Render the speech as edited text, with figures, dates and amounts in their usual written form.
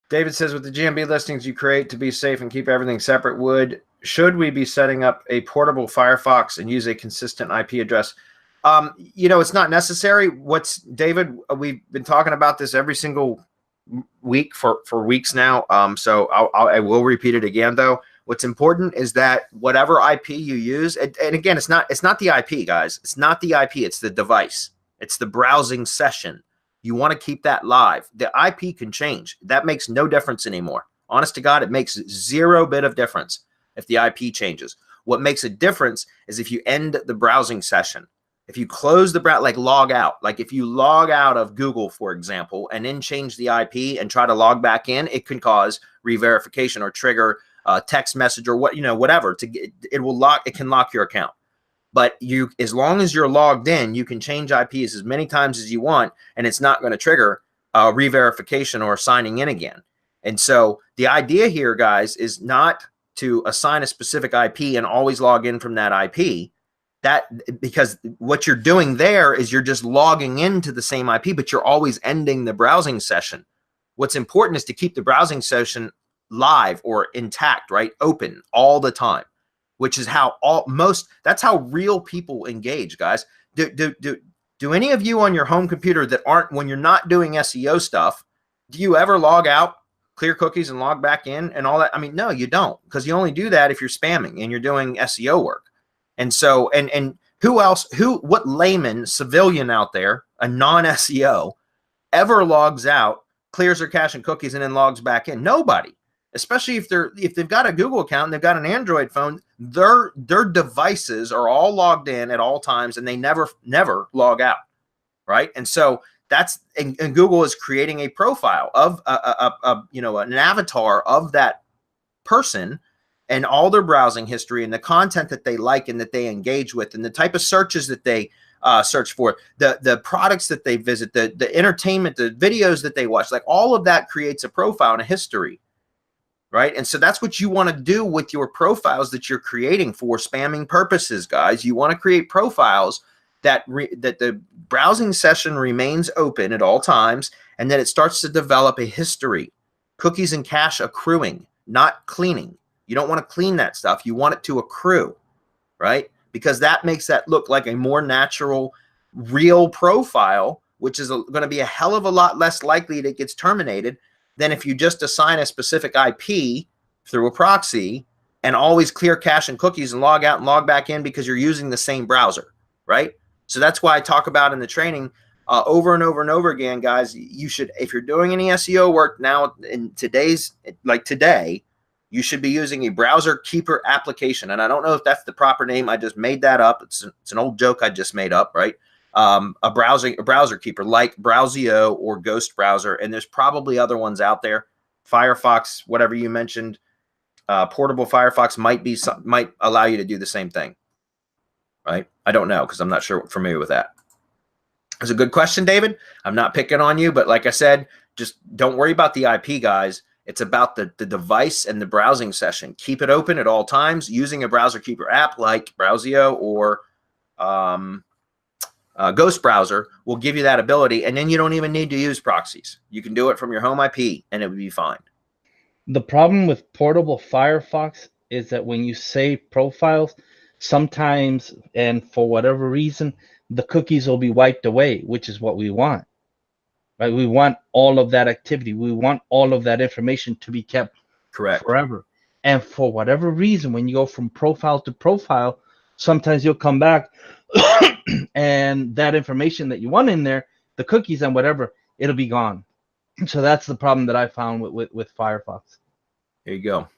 David says, with the GMB listings you create to be safe and keep everything separate, should we be setting up a portable Firefox and use a consistent IP address? It's not necessary. David, we've been talking about this every single week for weeks now. So I will repeat it again, though. What's important is that whatever IP you use, and again, it's not the IP, guys. It's not the IP. It's the device. It's the browsing session. You want to keep that live. The IP can change. That makes no difference anymore. Honest to God, it makes zero bit of difference if the IP changes. What makes a difference is if you end the browsing session. If you close the browser, like log out, like if you log out of Google, for example, and then change the IP and try to log back in, it can cause re-verification or trigger a text message or whatever. It can lock your account. But as long as you're logged in, you can change IPs as many times as you want, and it's not going to trigger re-verification or signing in again. And so the idea here, guys, is not to assign a specific IP and always log in from that IP. Because what you're doing there is you're just logging into the same IP, but you're always ending the browsing session. What's important is to keep the browsing session live or intact, right? Open all the time, which is how that's how real people engage, guys. Do any of you on your home computer that aren't, when you're not doing SEO stuff, do you ever log out, clear cookies and log back in and all that? I mean, no, you don't, because you only do that if you're spamming and you're doing SEO work. And so, and what layman, civilian out there, a non-SEO, ever logs out, clears their cache and cookies, and then logs back in? Nobody. Especially if they've got a Google account and they've got an Android phone, their devices are all logged in at all times, and they never log out, right? And so and Google is creating a profile of an avatar of that person, and all their browsing history and the content that they like and that they engage with, and the type of searches that they search for, the products that they visit, the entertainment, the videos that they watch, like all of that creates a profile and a history, right? And so that's what you want to do with your profiles that you're creating for spamming purposes, guys. You want to create profiles that the browsing session remains open at all times, and that it starts to develop a history, cookies and cache accruing, not cleaning. You don't want to clean that stuff. You want it to accrue, right? Because that makes that look like a more natural, real profile, which is going to be a hell of a lot less likely that it gets terminated than if you just assign a specific IP through a proxy and always clear cache and cookies and log out and log back in because you're using the same browser, right? So that's why I talk about in the training over and over and over again, guys, you should, if you're doing any SEO work now in today, you should be using a browser keeper application. And I don't know if that's the proper name. I just made that up. It's an old joke I just made up, right? A browser keeper like Browsio or Ghost Browser. And there's probably other ones out there. Firefox, whatever you mentioned, portable Firefox might allow you to do the same thing, right? I don't know, because I'm not familiar with that. It's a good question, David. I'm not picking on you, but like I said, just don't worry about the IP, guys. It's about the device and the browsing session. Keep it open at all times using a browser keeper app like Browsio or Ghost Browser will give you that ability. And then you don't even need to use proxies. You can do it from your home IP and it would be fine. The problem with portable Firefox is that when you save profiles, sometimes, and for whatever reason, the cookies will be wiped away, which is what we want. Right? We want all of that activity. We want all of that information to be kept forever. And for whatever reason, when you go from profile to profile, sometimes you'll come back and that information that you want in there, the cookies and whatever, it'll be gone. So that's the problem that I found with Firefox. There you go.